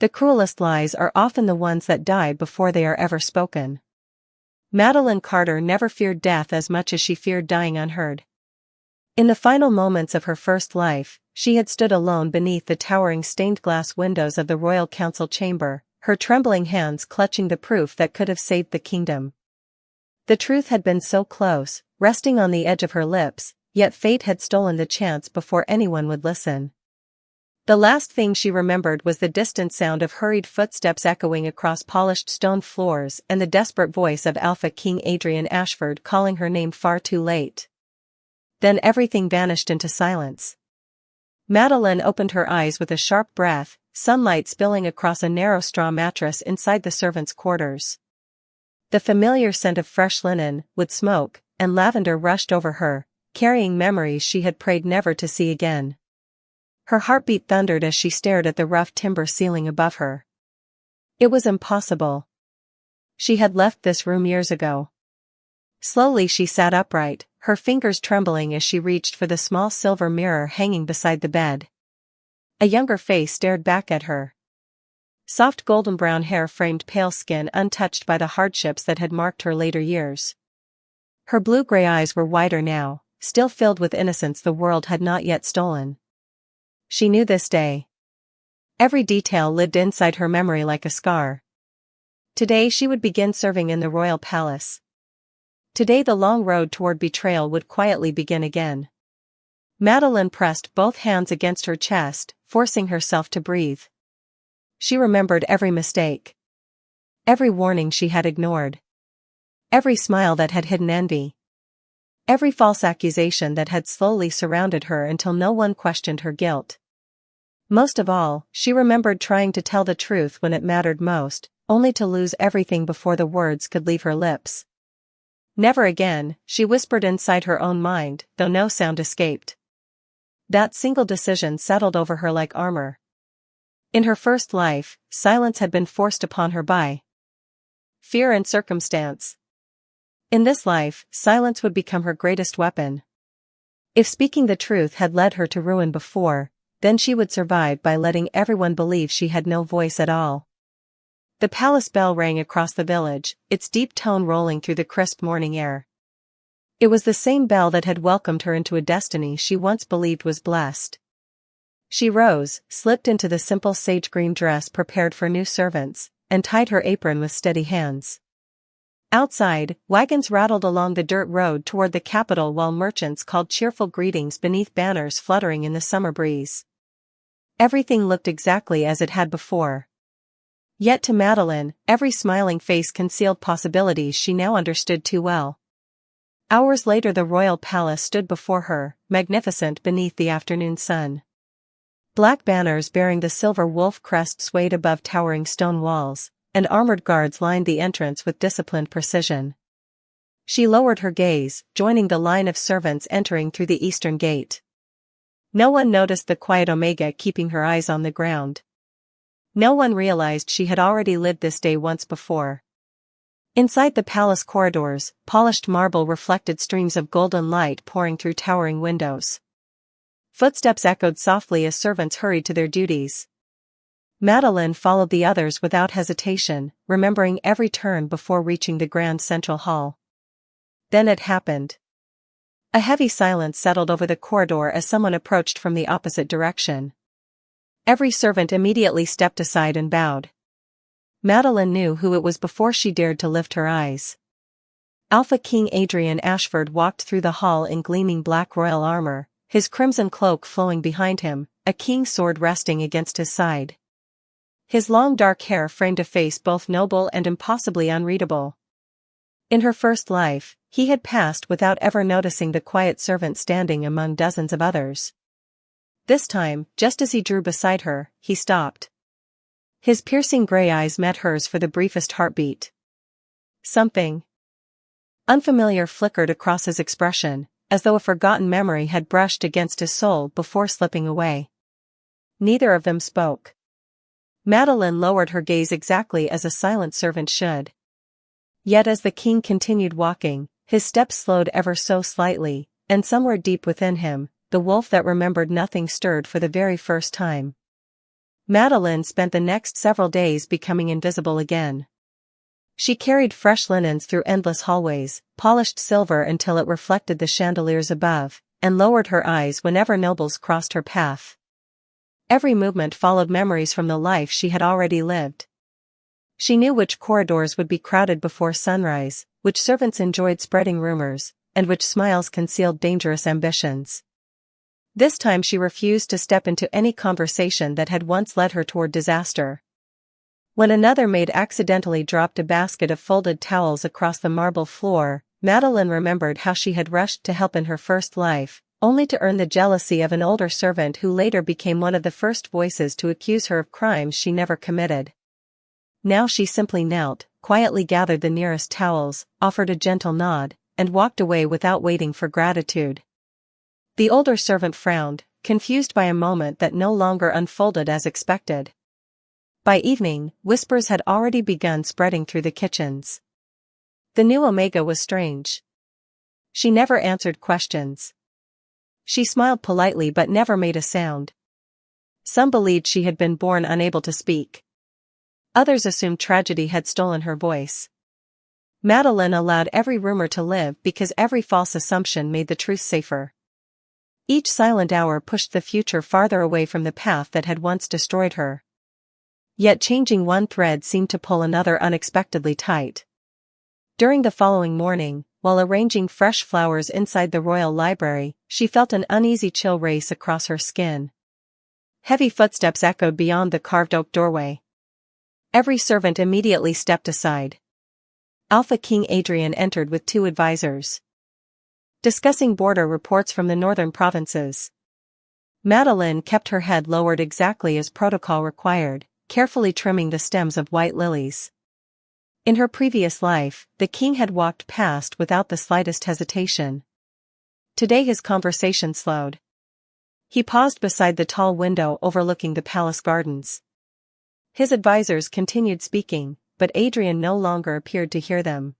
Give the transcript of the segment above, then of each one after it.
The cruelest lies are often the ones that die before they are ever spoken. Madeline Carter never feared death as much as she feared dying unheard. In the final moments of her first life, she had stood alone beneath the towering stained-glass windows of the royal council chamber, her trembling hands clutching the proof that could have saved the kingdom. The truth had been so close, resting on the edge of her lips, yet fate had stolen the chance before anyone would listen. The last thing she remembered was the distant sound of hurried footsteps echoing across polished stone floors and the desperate voice of Alpha King Adrian Ashford calling her name far too late. Then everything vanished into silence. Madeline opened her eyes with a sharp breath, sunlight spilling across a narrow straw mattress inside the servants' quarters. The familiar scent of fresh linen, wood smoke, and lavender rushed over her, carrying memories she had prayed never to see again. Her heartbeat thundered as she stared at the rough timber ceiling above her. It was impossible. She had left this room years ago. Slowly she sat upright, her fingers trembling as she reached for the small silver mirror hanging beside the bed. A younger face stared back at her. Soft golden brown hair framed pale skin untouched by the hardships that had marked her later years. Her blue-gray eyes were wider now, still filled with innocence the world had not yet stolen. She knew this day. Every detail lived inside her memory like a scar. Today she would begin serving in the royal palace. Today the long road toward betrayal would quietly begin again. Madeline pressed both hands against her chest, forcing herself to breathe. She remembered every mistake. Every warning she had ignored. Every smile that had hidden envy. Every false accusation that had slowly surrounded her until no one questioned her guilt. Most of all, she remembered trying to tell the truth when it mattered most, only to lose everything before the words could leave her lips. Never again, she whispered inside her own mind, though no sound escaped. That single decision settled over her like armor. In her first life, silence had been forced upon her by fear and circumstance. In this life, silence would become her greatest weapon. If speaking the truth had led her to ruin before, then she would survive by letting everyone believe she had no voice at all. The palace bell rang across the village, its deep tone rolling through the crisp morning air. It was the same bell that had welcomed her into a destiny she once believed was blessed. She rose, slipped into the simple sage-green dress prepared for new servants, and tied her apron with steady hands. Outside, wagons rattled along the dirt road toward the capital while merchants called cheerful greetings beneath banners fluttering in the summer breeze. Everything looked exactly as it had before. Yet to Madeline, every smiling face concealed possibilities she now understood too well. Hours later the royal palace stood before her, magnificent beneath the afternoon sun. Black banners bearing the silver wolf crest swayed above towering stone walls, and armored guards lined the entrance with disciplined precision. She lowered her gaze, joining the line of servants entering through the eastern gate. No one noticed the quiet Omega keeping her eyes on the ground. No one realized she had already lived this day once before. Inside the palace corridors, polished marble reflected streams of golden light pouring through towering windows. Footsteps echoed softly as servants hurried to their duties. Madeline followed the others without hesitation, remembering every turn before reaching the grand central hall. Then it happened. A heavy silence settled over the corridor as someone approached from the opposite direction. Every servant immediately stepped aside and bowed. Madeline knew who it was before she dared to lift her eyes. Alpha King Adrian Ashford walked through the hall in gleaming black royal armor, his crimson cloak flowing behind him, a king's sword resting against his side. His long dark hair framed a face both noble and impossibly unreadable. In her first life, he had passed without ever noticing the quiet servant standing among dozens of others. This time, just as he drew beside her, he stopped. His piercing gray eyes met hers for the briefest heartbeat. Something unfamiliar flickered across his expression, as though a forgotten memory had brushed against his soul before slipping away. Neither of them spoke. Madeline lowered her gaze exactly as a silent servant should. Yet as the king continued walking, his steps slowed ever so slightly, and somewhere deep within him, the wolf that remembered nothing stirred for the very first time. Madeline spent the next several days becoming invisible again. She carried fresh linens through endless hallways, polished silver until it reflected the chandeliers above, and lowered her eyes whenever nobles crossed her path. Every movement followed memories from the life she had already lived. She knew which corridors would be crowded before sunrise, which servants enjoyed spreading rumors, and which smiles concealed dangerous ambitions. This time she refused to step into any conversation that had once led her toward disaster. When another maid accidentally dropped a basket of folded towels across the marble floor, Madeline remembered how she had rushed to help in her first life, only to earn the jealousy of an older servant who later became one of the first voices to accuse her of crimes she never committed. Now she simply knelt, quietly gathered the nearest towels, offered a gentle nod, and walked away without waiting for gratitude. The older servant frowned, confused by a moment that no longer unfolded as expected. By evening, whispers had already begun spreading through the kitchens. The new Omega was strange. She never answered questions. She smiled politely but never made a sound. Some believed she had been born unable to speak. Others assumed tragedy had stolen her voice. Madeline allowed every rumor to live because every false assumption made the truth safer. Each silent hour pushed the future farther away from the path that had once destroyed her. Yet changing one thread seemed to pull another unexpectedly tight. During the following morning, while arranging fresh flowers inside the royal library, she felt an uneasy chill race across her skin. Heavy footsteps echoed beyond the carved oak doorway. Every servant immediately stepped aside. Alpha King Adrian entered with 2 advisors, discussing border reports from the northern provinces. Madeline kept her head lowered exactly as protocol required, carefully trimming the stems of white lilies. In her previous life, the king had walked past without the slightest hesitation. Today his conversation slowed. He paused beside the tall window overlooking the palace gardens. His advisors continued speaking, but Adrian no longer appeared to hear them.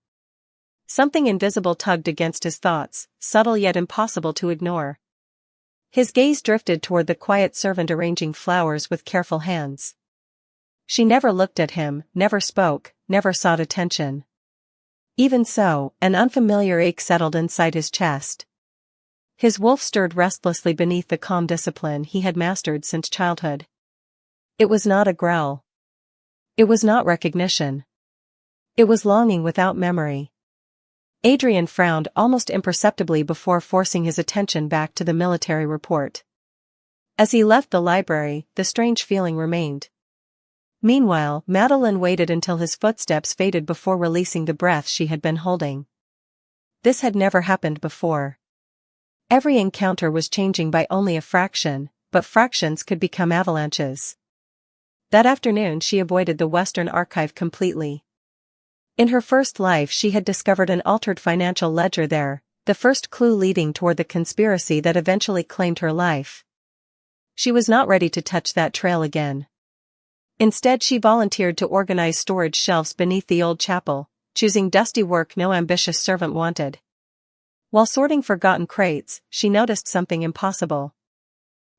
Something invisible tugged against his thoughts, subtle yet impossible to ignore. His gaze drifted toward the quiet servant arranging flowers with careful hands. She never looked at him, never spoke, never sought attention. Even so, an unfamiliar ache settled inside his chest. His wolf stirred restlessly beneath the calm discipline he had mastered since childhood. It was not a growl. It was not recognition. It was longing without memory. Adrian frowned almost imperceptibly before forcing his attention back to the military report. As he left the library, the strange feeling remained. Meanwhile, Madeline waited until his footsteps faded before releasing the breath she had been holding. This had never happened before. Every encounter was changing by only a fraction, but fractions could become avalanches. That afternoon she avoided the Western Archive completely. In her first life she had discovered an altered financial ledger there, the first clue leading toward the conspiracy that eventually claimed her life. She was not ready to touch that trail again. Instead she volunteered to organize storage shelves beneath the old chapel, choosing dusty work no ambitious servant wanted. While sorting forgotten crates, she noticed something impossible.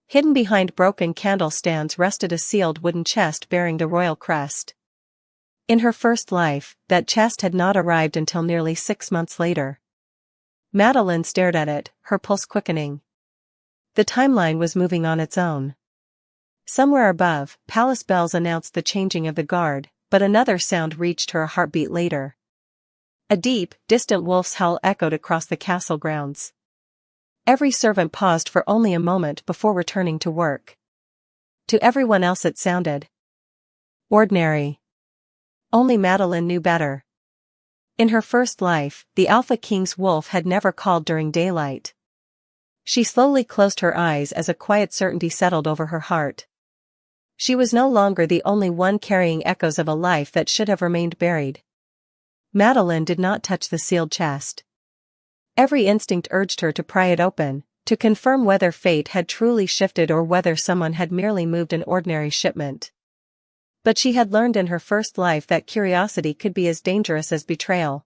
Hidden behind broken candle stands rested a sealed wooden chest bearing the royal crest. In her first life, that chest had not arrived until nearly 6 months later. Madeline stared at it, her pulse quickening. The timeline was moving on its own. Somewhere above, palace bells announced the changing of the guard, but another sound reached her a heartbeat later. A deep, distant wolf's howl echoed across the castle grounds. Every servant paused for only a moment before returning to work. To everyone else it sounded ordinary. Only Madeline knew better. In her first life, the Alpha King's wolf had never called during daylight. She slowly closed her eyes as a quiet certainty settled over her heart. She was no longer the only one carrying echoes of a life that should have remained buried. Madeline did not touch the sealed chest. Every instinct urged her to pry it open, to confirm whether fate had truly shifted or whether someone had merely moved an ordinary shipment. But she had learned in her first life that curiosity could be as dangerous as betrayal.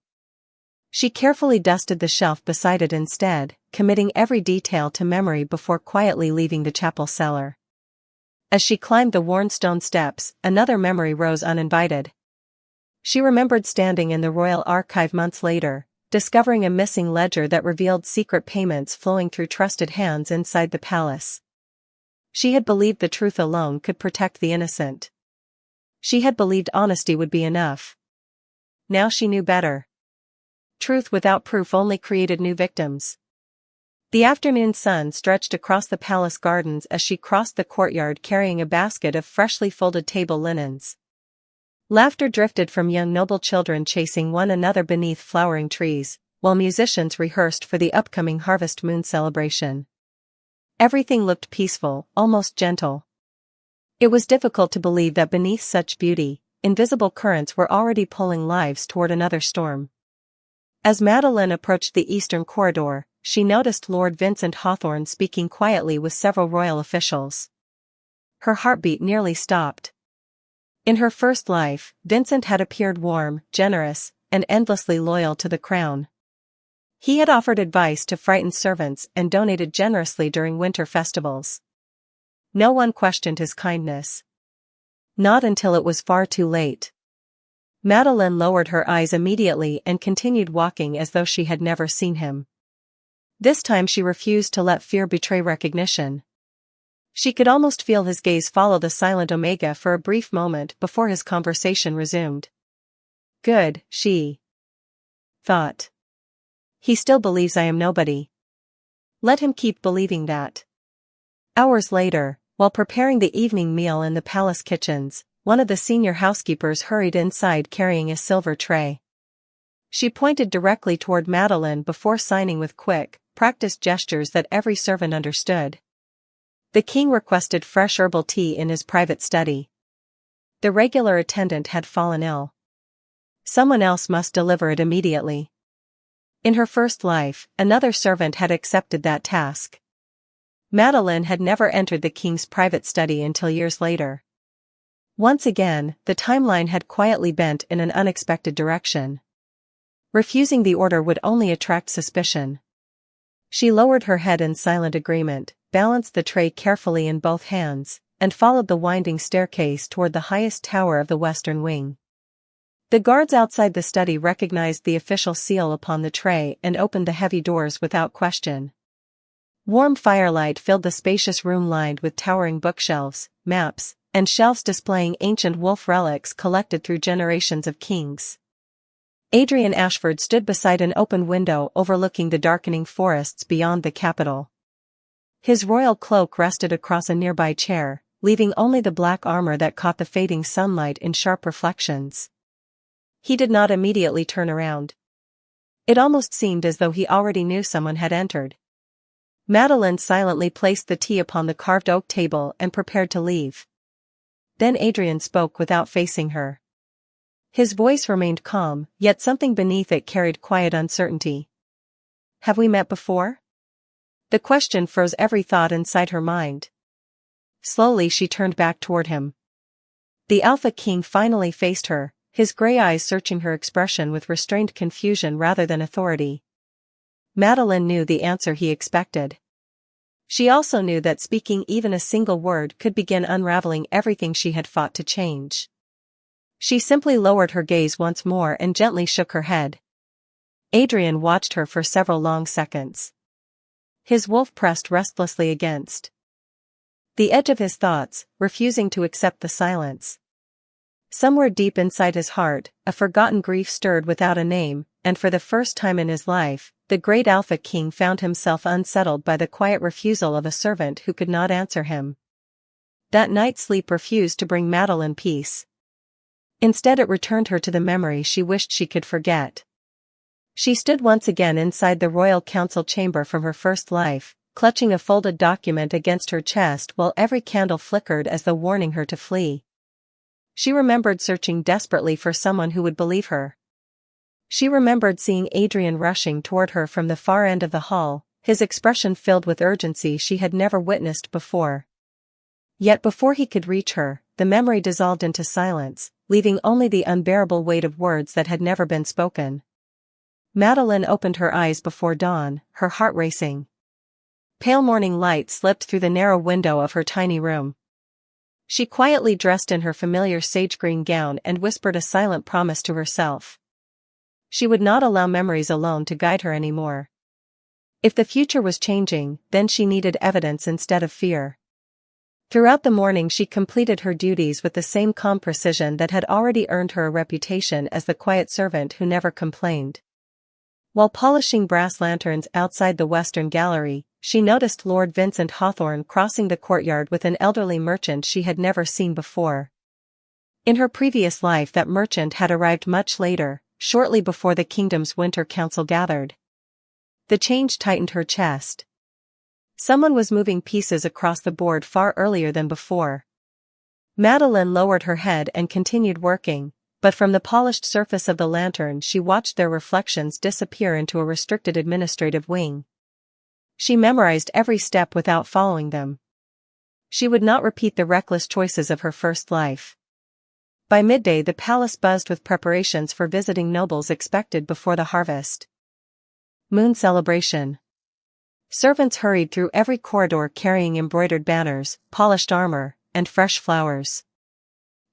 She carefully dusted the shelf beside it instead, committing every detail to memory before quietly leaving the chapel cellar. As she climbed the worn stone steps, another memory rose uninvited. She remembered standing in the royal archive months later, discovering a missing ledger that revealed secret payments flowing through trusted hands inside the palace. She had believed the truth alone could protect the innocent. She had believed honesty would be enough. Now she knew better. Truth without proof only created new victims. The afternoon sun stretched across the palace gardens as she crossed the courtyard carrying a basket of freshly folded table linens. Laughter drifted from young noble children chasing one another beneath flowering trees, while musicians rehearsed for the upcoming harvest moon celebration. Everything looked peaceful, almost gentle. It was difficult to believe that beneath such beauty, invisible currents were already pulling lives toward another storm. As Madeline approached the eastern corridor, she noticed Lord Vincent Hawthorne speaking quietly with several royal officials. Her heartbeat nearly stopped. In her first life, Vincent had appeared warm, generous, and endlessly loyal to the crown. He had offered advice to frightened servants and donated generously during winter festivals. No one questioned his kindness. Not until it was far too late. Madeline lowered her eyes immediately and continued walking as though she had never seen him. This time she refused to let fear betray recognition. She could almost feel his gaze follow the silent Omega for a brief moment before his conversation resumed. Good, she thought. He still believes I am nobody. Let him keep believing that. Hours later, while preparing the evening meal in the palace kitchens, one of the senior housekeepers hurried inside carrying a silver tray. She pointed directly toward Madeline before signing with quick, practiced gestures that every servant understood. The king requested fresh herbal tea in his private study. The regular attendant had fallen ill. Someone else must deliver it immediately. In her first life, another servant had accepted that task. Madeline had never entered the king's private study until years later. Once again, the timeline had quietly bent in an unexpected direction. Refusing the order would only attract suspicion. She lowered her head in silent agreement, balanced the tray carefully in both hands, and followed the winding staircase toward the highest tower of the western wing. The guards outside the study recognized the official seal upon the tray and opened the heavy doors without question. Warm firelight filled the spacious room lined with towering bookshelves, maps, and shelves displaying ancient wolf relics collected through generations of kings. Adrian Ashford stood beside an open window overlooking the darkening forests beyond the capital. His royal cloak rested across a nearby chair, leaving only the black armor that caught the fading sunlight in sharp reflections. He did not immediately turn around. It almost seemed as though he already knew someone had entered. Madeline silently placed the tea upon the carved oak table and prepared to leave. Then Adrian spoke without facing her. His voice remained calm, yet something beneath it carried quiet uncertainty. Have we met before? The question froze every thought inside her mind. Slowly she turned back toward him. The Alpha King finally faced her, his gray eyes searching her expression with restrained confusion rather than authority. Madeline knew the answer he expected. She also knew that speaking even a single word could begin unraveling everything she had fought to change. She simply lowered her gaze once more and gently shook her head. Adrian watched her for several long seconds. His wolf pressed restlessly against the edge of his thoughts, refusing to accept the silence. Somewhere deep inside his heart, a forgotten grief stirred without a name, and for the first time in his life, the great Alpha King found himself unsettled by the quiet refusal of a servant who could not answer him. That night's sleep refused to bring Madeline peace. Instead it returned her to the memory she wished she could forget. She stood once again inside the royal council chamber from her first life, clutching a folded document against her chest while every candle flickered as though warning her to flee. She remembered searching desperately for someone who would believe her. She remembered seeing Adrian rushing toward her from the far end of the hall, his expression filled with urgency she had never witnessed before. Yet before he could reach her, the memory dissolved into silence, leaving only the unbearable weight of words that had never been spoken. Madeline opened her eyes before dawn, her heart racing. Pale morning light slipped through the narrow window of her tiny room. She quietly dressed in her familiar sage-green gown and whispered a silent promise to herself. She would not allow memories alone to guide her anymore. If the future was changing, then she needed evidence instead of fear. Throughout the morning she completed her duties with the same calm precision that had already earned her a reputation as the quiet servant who never complained. While polishing brass lanterns outside the western gallery, she noticed Lord Vincent Hawthorne crossing the courtyard with an elderly merchant she had never seen before. In her previous life that merchant had arrived much later, shortly before the kingdom's winter council gathered. The change tightened her chest. Someone was moving pieces across the board far earlier than before. Madeline lowered her head and continued working, but from the polished surface of the lantern she watched their reflections disappear into a restricted administrative wing. She memorized every step without following them. She would not repeat the reckless choices of her first life. By midday the palace buzzed with preparations for visiting nobles expected before the harvest. Moon celebration. Servants hurried through every corridor carrying embroidered banners, polished armor, and fresh flowers.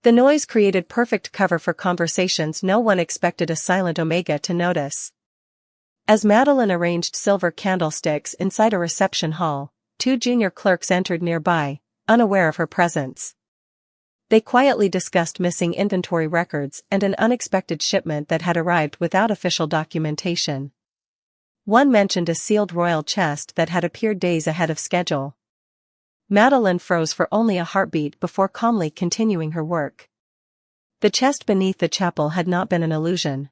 The noise created perfect cover for conversations no one expected a silent Omega to notice. As Madeline arranged silver candlesticks inside a reception hall, 2 junior clerks entered nearby, unaware of her presence. They quietly discussed missing inventory records and an unexpected shipment that had arrived without official documentation. One mentioned a sealed royal chest that had appeared days ahead of schedule. Madeline froze for only a heartbeat before calmly continuing her work. The chest beneath the chapel had not been an illusion.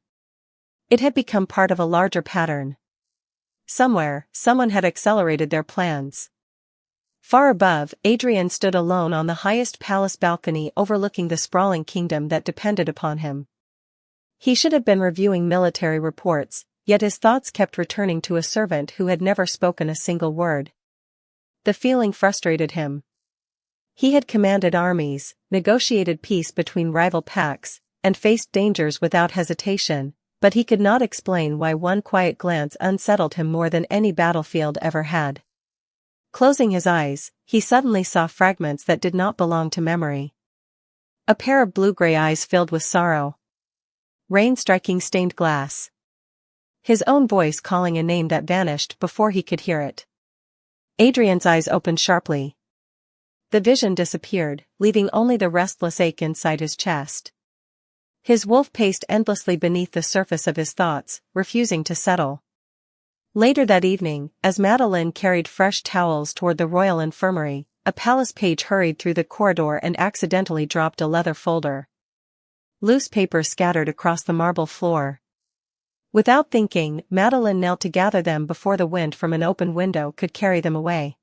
It had become part of a larger pattern. Somewhere, someone had accelerated their plans. Far above, Adrian stood alone on the highest palace balcony overlooking the sprawling kingdom that depended upon him. He should have been reviewing military reports, yet his thoughts kept returning to a servant who had never spoken a single word. The feeling frustrated him. He had commanded armies, negotiated peace between rival pacts, and faced dangers without hesitation, but he could not explain why one quiet glance unsettled him more than any battlefield ever had. Closing his eyes, he suddenly saw fragments that did not belong to memory. A pair of blue-gray eyes filled with sorrow. Rain striking stained glass. His own voice calling a name that vanished before he could hear it. Adrian's eyes opened sharply. The vision disappeared, leaving only the restless ache inside his chest. His wolf paced endlessly beneath the surface of his thoughts, refusing to settle. Later that evening, as Madeline carried fresh towels toward the royal infirmary, a palace page hurried through the corridor and accidentally dropped a leather folder. Loose papers scattered across the marble floor. Without thinking, Madeline knelt to gather them before the wind from an open window could carry them away.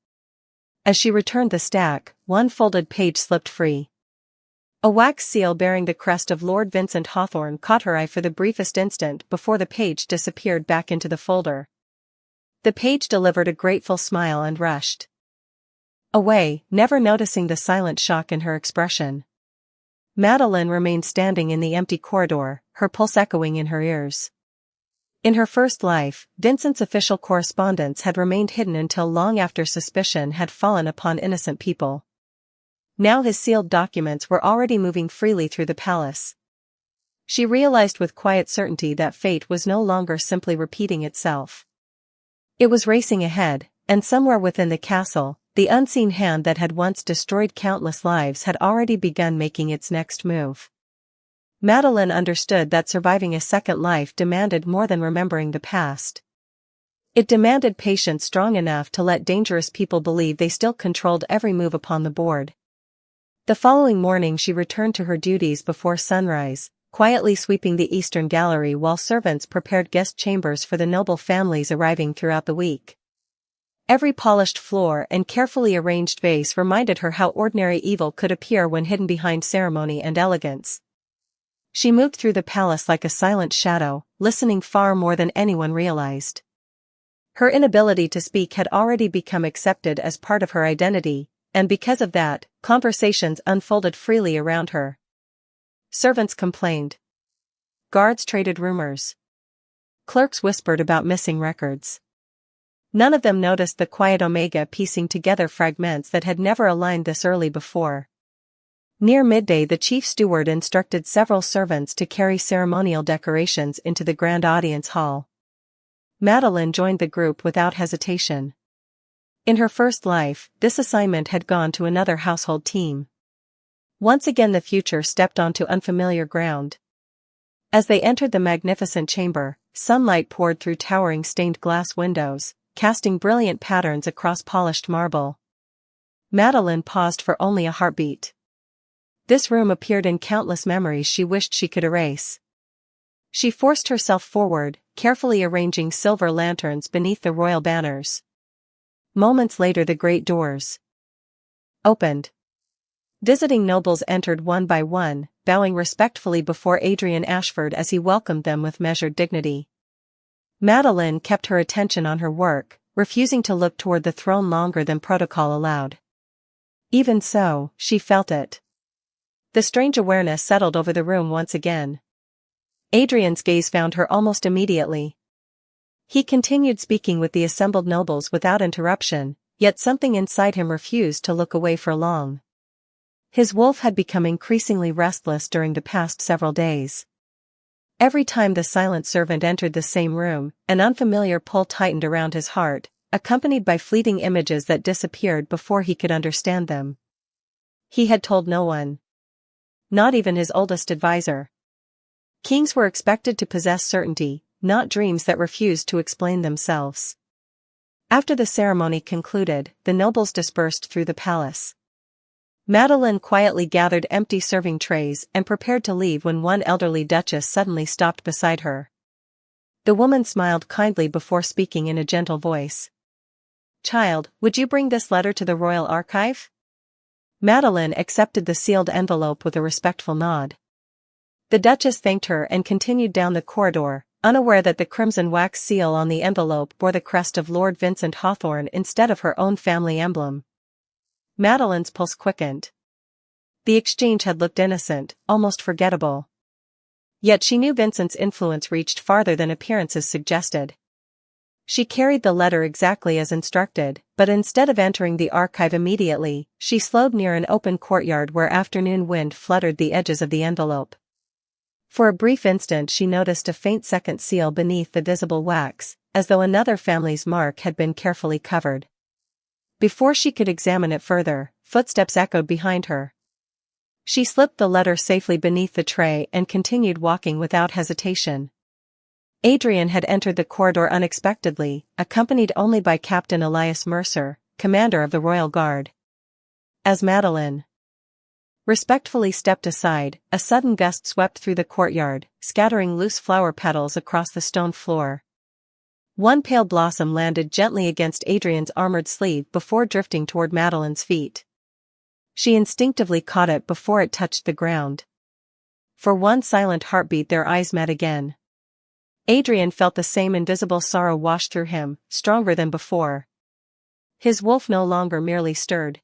As she returned the stack, one folded page slipped free. A wax seal bearing the crest of Lord Vincent Hawthorne caught her eye for the briefest instant before the page disappeared back into the folder. The page delivered a grateful smile and rushed away, never noticing the silent shock in her expression. Madeline remained standing in the empty corridor, her pulse echoing in her ears. In her first life, Vincent's official correspondence had remained hidden until long after suspicion had fallen upon innocent people. Now his sealed documents were already moving freely through the palace. She realized with quiet certainty that fate was no longer simply repeating itself. It was racing ahead, and somewhere within the castle, the unseen hand that had once destroyed countless lives had already begun making its next move. Madeline understood that surviving a second life demanded more than remembering the past. It demanded patience strong enough to let dangerous people believe they still controlled every move upon the board. The following morning she returned to her duties before sunrise, quietly sweeping the eastern gallery while servants prepared guest chambers for the noble families arriving throughout the week. Every polished floor and carefully arranged vase reminded her how ordinary evil could appear when hidden behind ceremony and elegance. She moved through the palace like a silent shadow, listening far more than anyone realized. Her inability to speak had already become accepted as part of her identity, and because of that, conversations unfolded freely around her. Servants complained. Guards traded rumors. Clerks whispered about missing records. None of them noticed the quiet Omega piecing together fragments that had never aligned this early before. Near midday the chief steward instructed several servants to carry ceremonial decorations into the grand audience hall. Madeline joined the group without hesitation. In her first life, this assignment had gone to another household team. Once again the future stepped onto unfamiliar ground. As they entered the magnificent chamber, sunlight poured through towering stained glass windows, casting brilliant patterns across polished marble. Madeline paused for only a heartbeat. This room appeared in countless memories she wished she could erase. She forced herself forward, carefully arranging silver lanterns beneath the royal banners. Moments later the great doors opened. Visiting nobles entered one by one, bowing respectfully before Adrian Ashford as he welcomed them with measured dignity. Madeline kept her attention on her work, refusing to look toward the throne longer than protocol allowed. Even so, she felt it. The strange awareness settled over the room once again. Adrian's gaze found her almost immediately. He continued speaking with the assembled nobles without interruption, yet something inside him refused to look away for long. His wolf had become increasingly restless during the past several days. Every time the silent servant entered the same room, an unfamiliar pull tightened around his heart, accompanied by fleeting images that disappeared before he could understand them. He had told no one. Not even his oldest advisor. Kings were expected to possess certainty, not dreams that refused to explain themselves. After the ceremony concluded, the nobles dispersed through the palace. Madeline quietly gathered empty serving trays and prepared to leave when one elderly duchess suddenly stopped beside her. The woman smiled kindly before speaking in a gentle voice. "Child, would you bring this letter to the royal archive?" Madeline accepted the sealed envelope with a respectful nod. The duchess thanked her and continued down the corridor, unaware that the crimson wax seal on the envelope bore the crest of Lord Vincent Hawthorne instead of her own family emblem. Madeline's pulse quickened. The exchange had looked innocent, almost forgettable. Yet she knew Vincent's influence reached farther than appearances suggested. She carried the letter exactly as instructed, but instead of entering the archive immediately, she slowed near an open courtyard where afternoon wind fluttered the edges of the envelope. For a brief instant she noticed a faint second seal beneath the visible wax, as though another family's mark had been carefully covered. Before she could examine it further, footsteps echoed behind her. She slipped the letter safely beneath the tray and continued walking without hesitation. Adrian had entered the corridor unexpectedly, accompanied only by Captain Elias Mercer, commander of the Royal Guard. As Madeline respectfully stepped aside, a sudden gust swept through the courtyard, scattering loose flower petals across the stone floor. One pale blossom landed gently against Adrian's armored sleeve before drifting toward Madeline's feet. She instinctively caught it before it touched the ground. For one silent heartbeat their eyes met again. Adrian felt the same invisible sorrow wash through him, stronger than before. His wolf no longer merely stirred.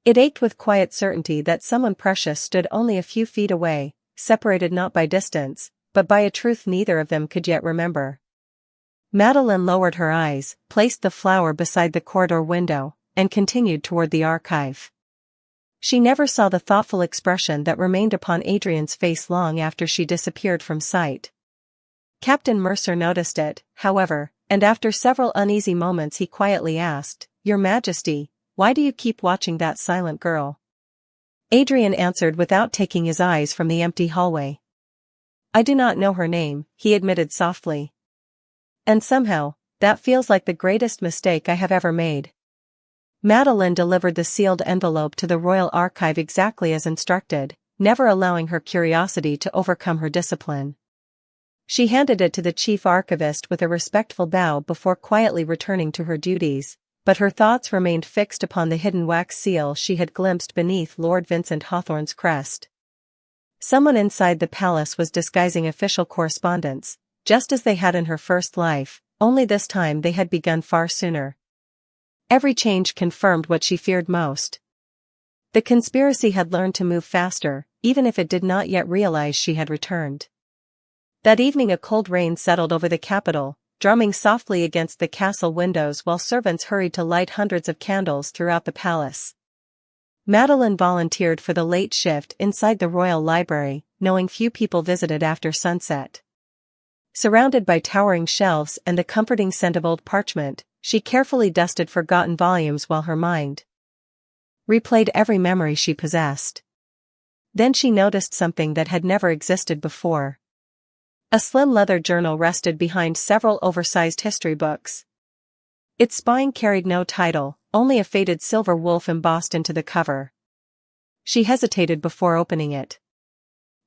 It ached with quiet certainty that someone precious stood only a few feet away, separated not by distance, but by a truth neither of them could yet remember. Madeline lowered her eyes, placed the flower beside the corridor window, and continued toward the archive. She never saw the thoughtful expression that remained upon Adrian's face long after she disappeared from sight. Captain Mercer noticed it, however, and after several uneasy moments he quietly asked, "Your Majesty, why do you keep watching that silent girl?" Adrian answered without taking his eyes from the empty hallway. "I do not know her name," he admitted softly. "And somehow, that feels like the greatest mistake I have ever made." Madeline delivered the sealed envelope to the Royal Archive exactly as instructed, never allowing her curiosity to overcome her discipline. She handed it to the chief archivist with a respectful bow before quietly returning to her duties, but her thoughts remained fixed upon the hidden wax seal she had glimpsed beneath Lord Vincent Hawthorne's crest. Someone inside the palace was disguising official correspondence, just as they had in her first life, only this time they had begun far sooner. Every change confirmed what she feared most. The conspiracy had learned to move faster, even if it did not yet realize she had returned. That evening a cold rain settled over the capital, drumming softly against the castle windows while servants hurried to light hundreds of candles throughout the palace. Madeline volunteered for the late shift inside the Royal Library, knowing few people visited after sunset. Surrounded by towering shelves and the comforting scent of old parchment, she carefully dusted forgotten volumes while her mind replayed every memory she possessed. Then she noticed something that had never existed before. A slim leather journal rested behind several oversized history books. Its spine carried no title, only a faded silver wolf embossed into the cover. She hesitated before opening it.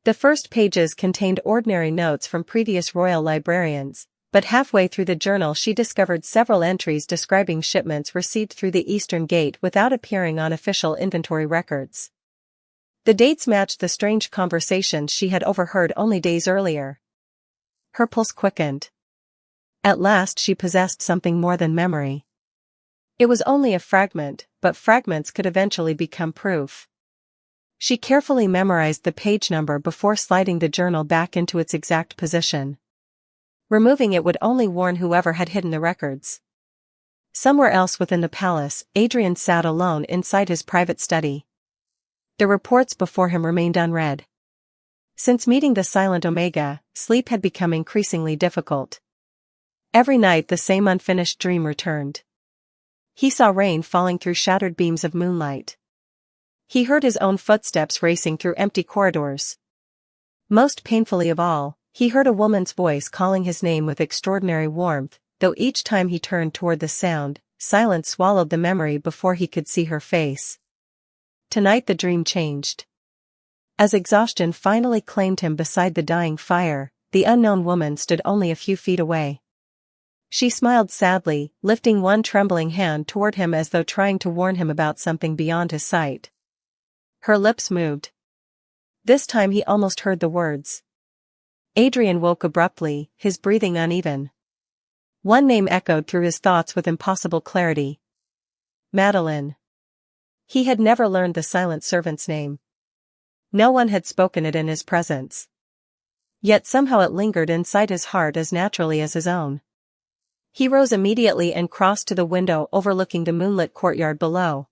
The first pages contained ordinary notes from previous royal librarians, but halfway through the journal she discovered several entries describing shipments received through the Eastern Gate without appearing on official inventory records. The dates matched the strange conversations she had overheard only days earlier. Her pulse quickened. At last she possessed something more than memory. It was only a fragment, but fragments could eventually become proof. She carefully memorized the page number before sliding the journal back into its exact position. Removing it would only warn whoever had hidden the records. Somewhere else within the palace, Adrian sat alone inside his private study. The reports before him remained unread. Since meeting the silent Omega, sleep had become increasingly difficult. Every night the same unfinished dream returned. He saw rain falling through shattered beams of moonlight. He heard his own footsteps racing through empty corridors. Most painfully of all, he heard a woman's voice calling his name with extraordinary warmth, though each time he turned toward the sound, silence swallowed the memory before he could see her face. Tonight the dream changed. As exhaustion finally claimed him beside the dying fire, the unknown woman stood only a few feet away. She smiled sadly, lifting one trembling hand toward him as though trying to warn him about something beyond his sight. Her lips moved. This time he almost heard the words. Adrian woke abruptly, his breathing uneven. One name echoed through his thoughts with impossible clarity. Madeline. He had never learned the silent servant's name. No one had spoken it in his presence. Yet somehow it lingered inside his heart as naturally as his own. He rose immediately and crossed to the window overlooking the moonlit courtyard below.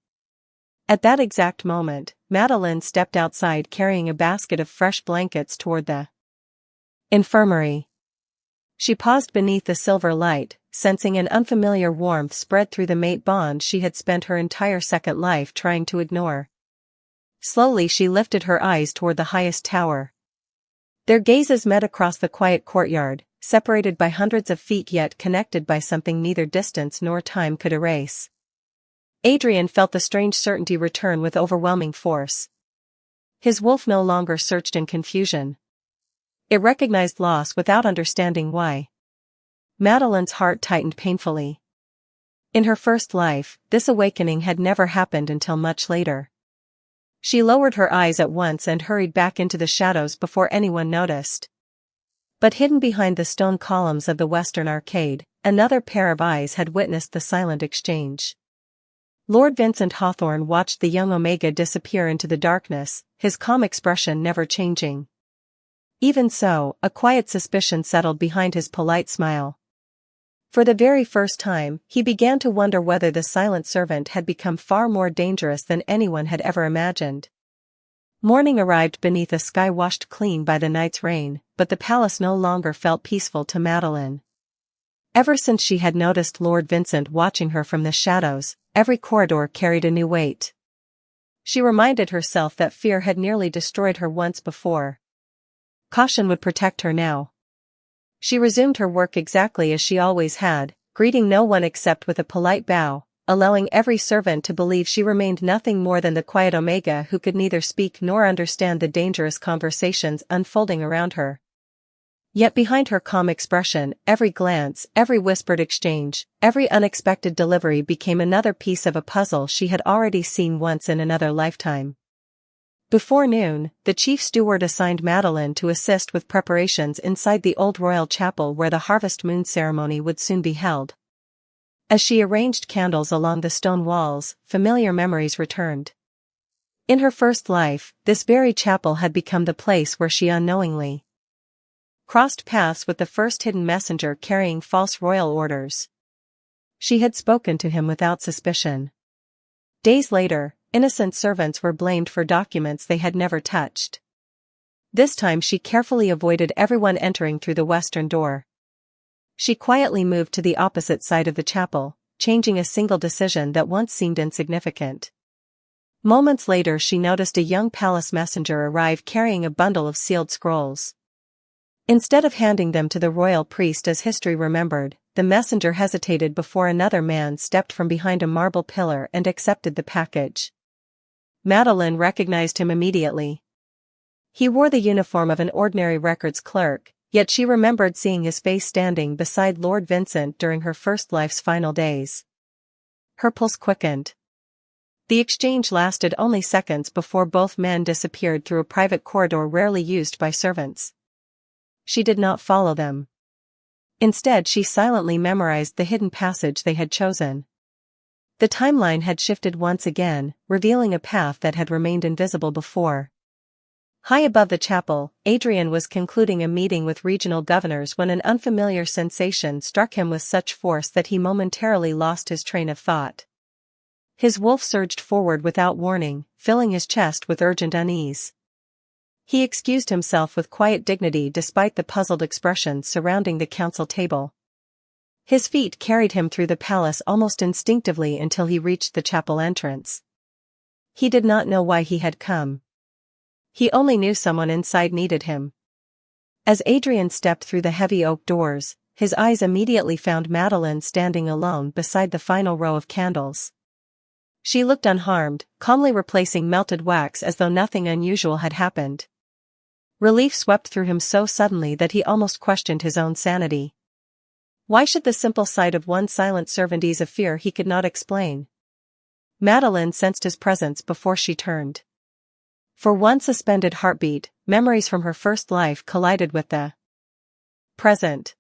At that exact moment, Madeline stepped outside carrying a basket of fresh blankets toward the infirmary. She paused beneath the silver light, sensing an unfamiliar warmth spread through the mate bond she had spent her entire second life trying to ignore. Slowly she lifted her eyes toward the highest tower. Their gazes met across the quiet courtyard, separated by hundreds of feet yet connected by something neither distance nor time could erase. Adrian felt the strange certainty return with overwhelming force. His wolf no longer searched in confusion. It recognized loss without understanding why. Madeline's heart tightened painfully. In her first life, this awakening had never happened until much later. She lowered her eyes at once and hurried back into the shadows before anyone noticed. But hidden behind the stone columns of the western arcade, another pair of eyes had witnessed the silent exchange. Lord Vincent Hawthorne watched the young Omega disappear into the darkness, his calm expression never changing. Even so, a quiet suspicion settled behind his polite smile. For the very first time, he began to wonder whether the silent servant had become far more dangerous than anyone had ever imagined. Morning arrived beneath a sky washed clean by the night's rain, but the palace no longer felt peaceful to Madeline. Ever since she had noticed Lord Vincent watching her from the shadows, every corridor carried a new weight. She reminded herself that fear had nearly destroyed her once before. Caution would protect her now. She resumed her work exactly as she always had, greeting no one except with a polite bow, allowing every servant to believe she remained nothing more than the quiet Omega who could neither speak nor understand the dangerous conversations unfolding around her. Yet behind her calm expression, every glance, every whispered exchange, every unexpected delivery became another piece of a puzzle she had already seen once in another lifetime. Before noon, the chief steward assigned Madeline to assist with preparations inside the old royal chapel where the harvest moon ceremony would soon be held. As she arranged candles along the stone walls, familiar memories returned. In her first life, this very chapel had become the place where she unknowingly crossed paths with the first hidden messenger carrying false royal orders. She had spoken to him without suspicion. Days later, innocent servants were blamed for documents they had never touched. This time she carefully avoided everyone entering through the western door. She quietly moved to the opposite side of the chapel, changing a single decision that once seemed insignificant. Moments later she noticed a young palace messenger arrive carrying a bundle of sealed scrolls. Instead of handing them to the royal priest as history remembered, the messenger hesitated before another man stepped from behind a marble pillar and accepted the package. Madeline recognized him immediately. He wore the uniform of an ordinary records clerk, yet she remembered seeing his face standing beside Lord Vincent during her first life's final days. Her pulse quickened. The exchange lasted only seconds before both men disappeared through a private corridor rarely used by servants. She did not follow them. Instead she silently memorized the hidden passage they had chosen. The timeline had shifted once again, revealing a path that had remained invisible before. High above the chapel, Adrian was concluding a meeting with regional governors when an unfamiliar sensation struck him with such force that he momentarily lost his train of thought. His wolf surged forward without warning, filling his chest with urgent unease. He excused himself with quiet dignity despite the puzzled expressions surrounding the council table. His feet carried him through the palace almost instinctively until he reached the chapel entrance. He did not know why he had come. He only knew someone inside needed him. As Adrian stepped through the heavy oak doors, his eyes immediately found Madeline standing alone beside the final row of candles. She looked unharmed, calmly replacing melted wax as though nothing unusual had happened. Relief swept through him so suddenly that he almost questioned his own sanity. Why should the simple sight of one silent servant ease a fear he could not explain? Madeline sensed his presence before she turned. For one suspended heartbeat, memories from her first life collided with the present.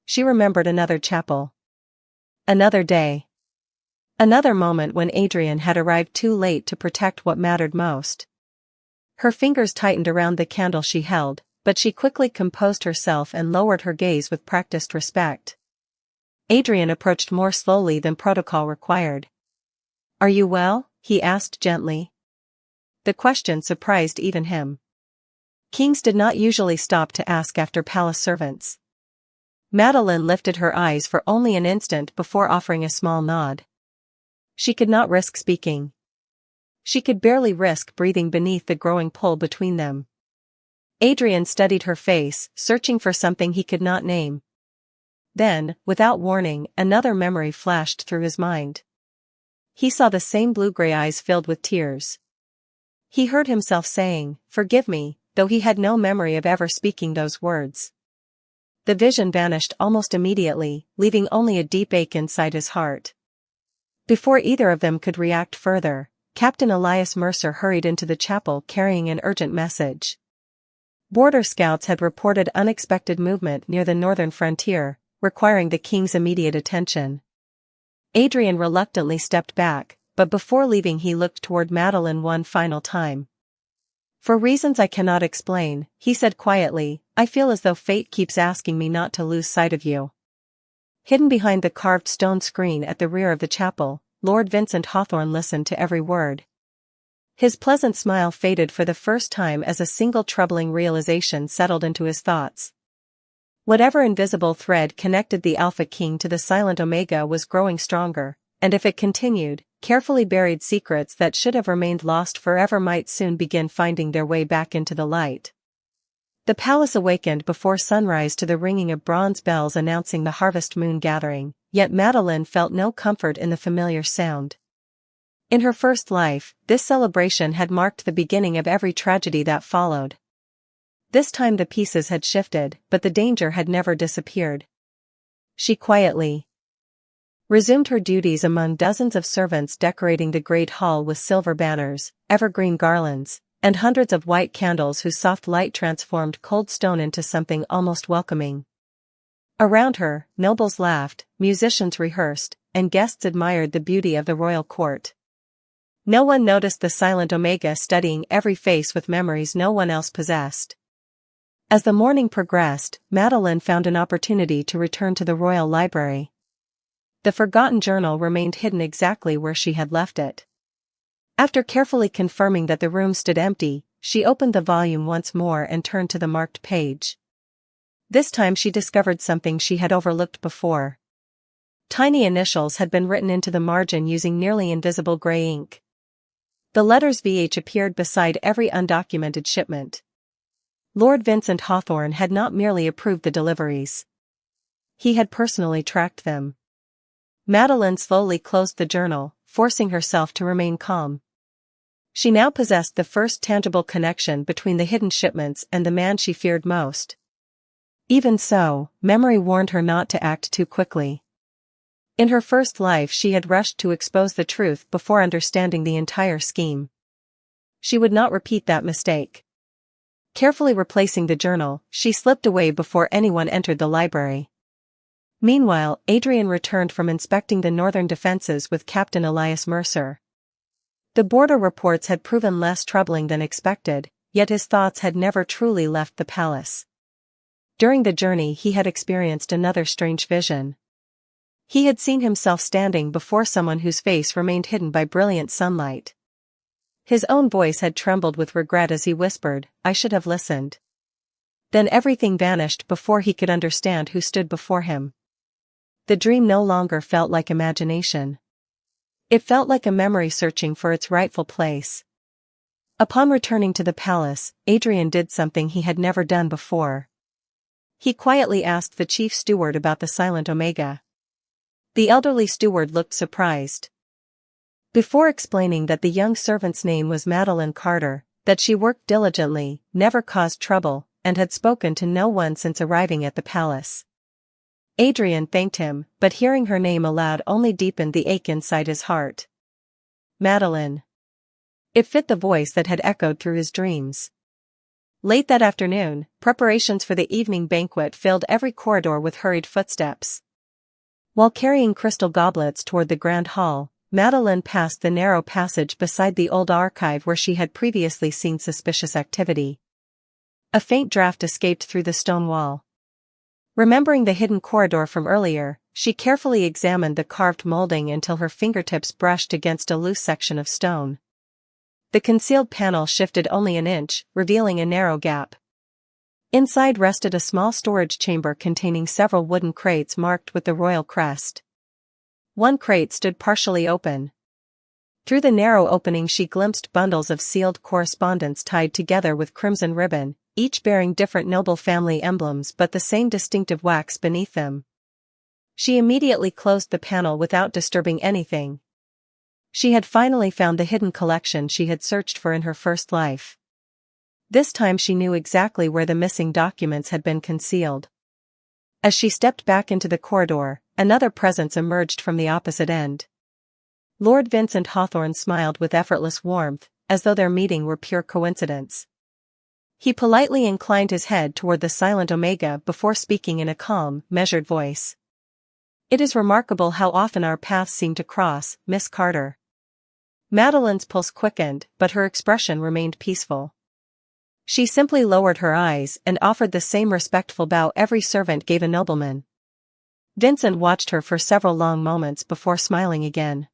She remembered another chapel. Another day. Another moment when Adrian had arrived too late to protect what mattered most. Her fingers tightened around the candle she held, but she quickly composed herself and lowered her gaze with practiced respect. Adrian approached more slowly than protocol required. "Are you well?" he asked gently. The question surprised even him. Kings did not usually stop to ask after palace servants. Madeline lifted her eyes for only an instant before offering a small nod. She could not risk speaking. She could barely risk breathing beneath the growing pull between them. Adrian studied her face, searching for something he could not name. Then, without warning, another memory flashed through his mind. He saw the same blue-gray eyes filled with tears. He heard himself saying, "Forgive me," though he had no memory of ever speaking those words. The vision vanished almost immediately, leaving only a deep ache inside his heart. Before either of them could react further, Captain Elias Mercer hurried into the chapel carrying an urgent message. Border scouts had reported unexpected movement near the northern frontier, requiring the king's immediate attention. Adrian reluctantly stepped back, but before leaving he looked toward Madeline one final time. "For reasons I cannot explain," he said quietly, "I feel as though fate keeps asking me not to lose sight of you." Hidden behind the carved stone screen at the rear of the chapel, Lord Vincent Hawthorne listened to every word. His pleasant smile faded for the first time as a single troubling realization settled into his thoughts. Whatever invisible thread connected the Alpha King to the silent Omega was growing stronger, and if it continued, carefully buried secrets that should have remained lost forever might soon begin finding their way back into the light. The palace awakened before sunrise to the ringing of bronze bells announcing the harvest moon gathering, yet Madeline felt no comfort in the familiar sound. In her first life, this celebration had marked the beginning of every tragedy that followed. This time the pieces had shifted, but the danger had never disappeared. She quietly resumed her duties among dozens of servants decorating the great hall with silver banners, evergreen garlands, and hundreds of white candles whose soft light transformed cold stone into something almost welcoming. Around her, nobles laughed, musicians rehearsed, and guests admired the beauty of the royal court. No one noticed the silent Omega studying every face with memories no one else possessed. As the morning progressed, Madeline found an opportunity to return to the royal library. The forgotten journal remained hidden exactly where she had left it. After carefully confirming that the room stood empty, she opened the volume once more and turned to the marked page. This time she discovered something she had overlooked before. Tiny initials had been written into the margin using nearly invisible gray ink. The letters VH appeared beside every undocumented shipment. Lord Vincent Hawthorne had not merely approved the deliveries. He had personally tracked them. Madeline slowly closed the journal, forcing herself to remain calm. She now possessed the first tangible connection between the hidden shipments and the man she feared most. Even so, memory warned her not to act too quickly. In her first life she had rushed to expose the truth before understanding the entire scheme. She would not repeat that mistake. Carefully replacing the journal, she slipped away before anyone entered the library. Meanwhile, Adrian returned from inspecting the northern defenses with Captain Elias Mercer. The border reports had proven less troubling than expected, yet his thoughts had never truly left the palace. During the journey he had experienced another strange vision. He had seen himself standing before someone whose face remained hidden by brilliant sunlight. His own voice had trembled with regret as he whispered, "I should have listened." Then everything vanished before he could understand who stood before him. The dream no longer felt like imagination. It felt like a memory searching for its rightful place. Upon returning to the palace, Adrian did something he had never done before. He quietly asked the chief steward about the silent Omega. The elderly steward looked surprised. Before explaining that the young servant's name was Madeline Carter, that she worked diligently, never caused trouble, and had spoken to no one since arriving at the palace. Adrian thanked him, but hearing her name aloud only deepened the ache inside his heart. Madeline. It fit the voice that had echoed through his dreams. Late that afternoon, preparations for the evening banquet filled every corridor with hurried footsteps. While carrying crystal goblets toward the grand hall, Madeline passed the narrow passage beside the old archive where she had previously seen suspicious activity. A faint draft escaped through the stone wall. Remembering the hidden corridor from earlier, she carefully examined the carved molding until her fingertips brushed against a loose section of stone. The concealed panel shifted only an inch, revealing a narrow gap. Inside rested a small storage chamber containing several wooden crates marked with the royal crest. One crate stood partially open. Through the narrow opening she glimpsed bundles of sealed correspondence tied together with crimson ribbon, each bearing different noble family emblems but the same distinctive wax beneath them. She immediately closed the panel without disturbing anything. She had finally found the hidden collection she had searched for in her first life. This time she knew exactly where the missing documents had been concealed. As she stepped back into the corridor, another presence emerged from the opposite end. Lord Vincent Hawthorne smiled with effortless warmth, as though their meeting were pure coincidence. He politely inclined his head toward the silent Omega before speaking in a calm, measured voice. "It is remarkable how often our paths seem to cross, Miss Carter." Madeline's pulse quickened, but her expression remained peaceful. She simply lowered her eyes and offered the same respectful bow every servant gave a nobleman. Vincent watched her for several long moments before smiling again.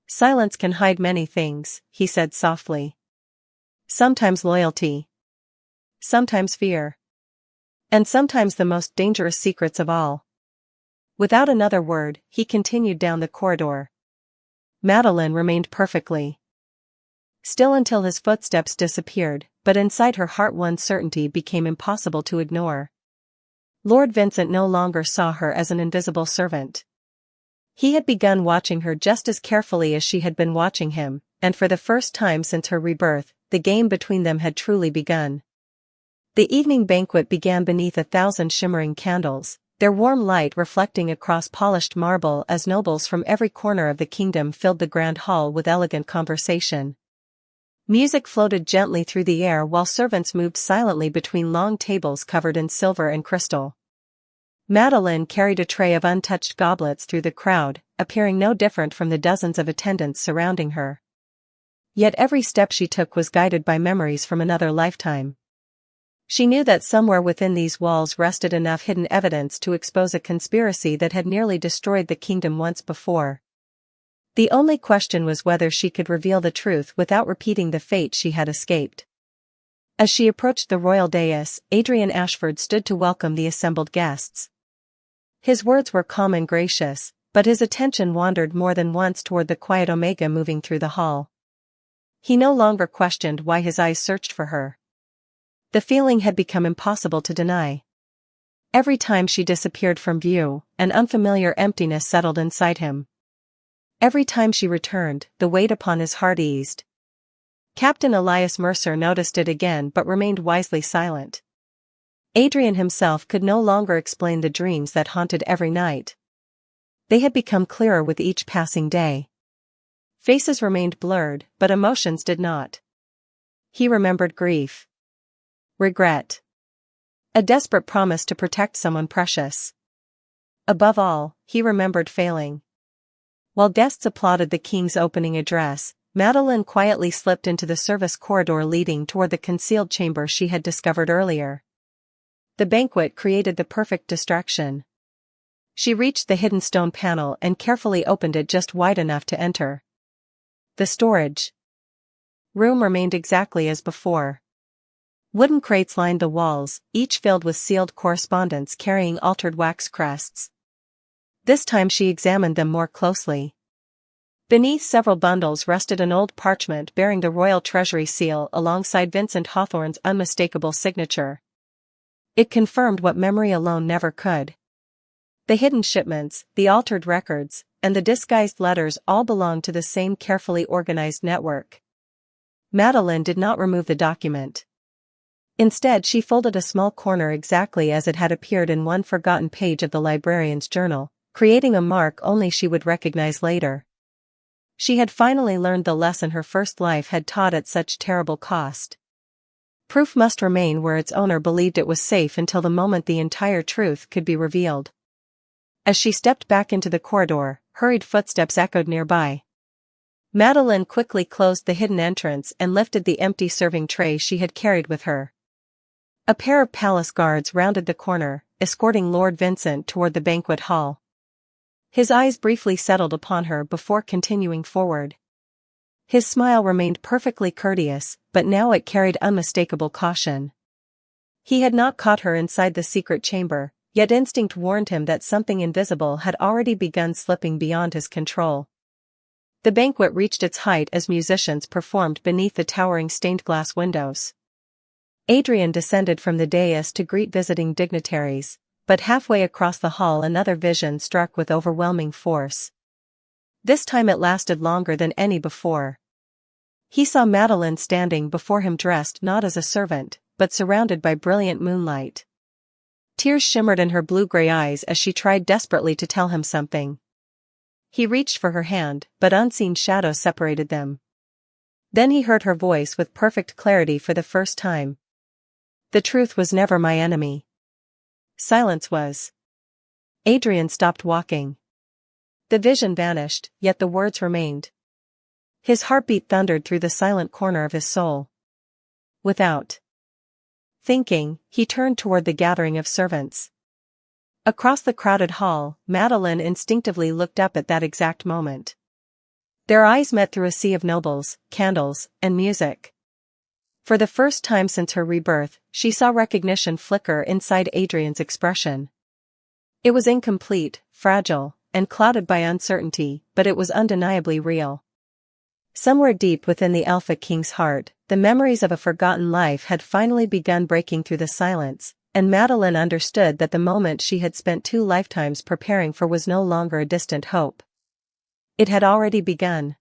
"Silence can hide many things," he said softly. "Sometimes loyalty. Sometimes fear. And sometimes the most dangerous secrets of all." Without another word, he continued down the corridor. Madeline remained perfectly still until his footsteps disappeared, but inside her heart one certainty became impossible to ignore. Lord Vincent no longer saw her as an invisible servant. He had begun watching her just as carefully as she had been watching him, and for the first time since her rebirth, the game between them had truly begun. The evening banquet began beneath 1,000 shimmering candles, their warm light reflecting across polished marble as nobles from every corner of the kingdom filled the grand hall with elegant conversation. Music floated gently through the air while servants moved silently between long tables covered in silver and crystal. Madeline carried a tray of untouched goblets through the crowd, appearing no different from the dozens of attendants surrounding her. Yet every step she took was guided by memories from another lifetime. She knew that somewhere within these walls rested enough hidden evidence to expose a conspiracy that had nearly destroyed the kingdom once before. The only question was whether she could reveal the truth without repeating the fate she had escaped. As she approached the royal dais, Adrian Ashford stood to welcome the assembled guests. His words were calm and gracious, but his attention wandered more than once toward the quiet Omega moving through the hall. He no longer questioned why his eyes searched for her. The feeling had become impossible to deny. Every time she disappeared from view, an unfamiliar emptiness settled inside him. Every time she returned, the weight upon his heart eased. Captain Elias Mercer noticed it again but remained wisely silent. Adrian himself could no longer explain the dreams that haunted every night. They had become clearer with each passing day. Faces remained blurred, but emotions did not. He remembered grief, regret, a desperate promise to protect someone precious. Above all, he remembered failing. While guests applauded the king's opening address, Madeline quietly slipped into the service corridor leading toward the concealed chamber she had discovered earlier. The banquet created the perfect distraction. She reached the hidden stone panel and carefully opened it just wide enough to enter. The storage room remained exactly as before. Wooden crates lined the walls, each filled with sealed correspondence carrying altered wax crests. This time she examined them more closely. Beneath several bundles rested an old parchment bearing the royal treasury seal alongside Vincent Hawthorne's unmistakable signature. It confirmed what memory alone never could. The hidden shipments, the altered records, and the disguised letters all belonged to the same carefully organized network. Madeline did not remove the document. Instead, she folded a small corner exactly as it had appeared in one forgotten page of the librarian's journal, creating a mark only she would recognize later. She had finally learned the lesson her first life had taught at such terrible cost. Proof must remain where its owner believed it was safe until the moment the entire truth could be revealed. As she stepped back into the corridor, hurried footsteps echoed nearby. Madeline quickly closed the hidden entrance and lifted the empty serving tray she had carried with her. A pair of palace guards rounded the corner, escorting Lord Vincent toward the banquet hall. His eyes briefly settled upon her before continuing forward. His smile remained perfectly courteous, but now it carried unmistakable caution. He had not caught her inside the secret chamber, yet instinct warned him that something invisible had already begun slipping beyond his control. The banquet reached its height as musicians performed beneath the towering stained-glass windows. Adrian descended from the dais to greet visiting dignitaries, but halfway across the hall another vision struck with overwhelming force. This time it lasted longer than any before. He saw Madeline standing before him dressed not as a servant, but surrounded by brilliant moonlight. Tears shimmered in her blue-gray eyes as she tried desperately to tell him something. He reached for her hand, but unseen shadows separated them. Then he heard her voice with perfect clarity for the first time. The truth was never my enemy. Silence was. Adrian stopped walking. The vision vanished, yet the words remained. His heartbeat thundered through the silent corner of his soul. Without thinking, he turned toward the gathering of servants. Across the crowded hall, Madeline instinctively looked up at that exact moment. Their eyes met through a sea of nobles, candles, and music. For the first time since her rebirth, she saw recognition flicker inside Adrian's expression. It was incomplete, fragile, and clouded by uncertainty, but it was undeniably real. Somewhere deep within the Alpha King's heart, the memories of a forgotten life had finally begun breaking through the silence, and Madeline understood that the moment she had spent 2 lifetimes preparing for was no longer a distant hope. It had already begun.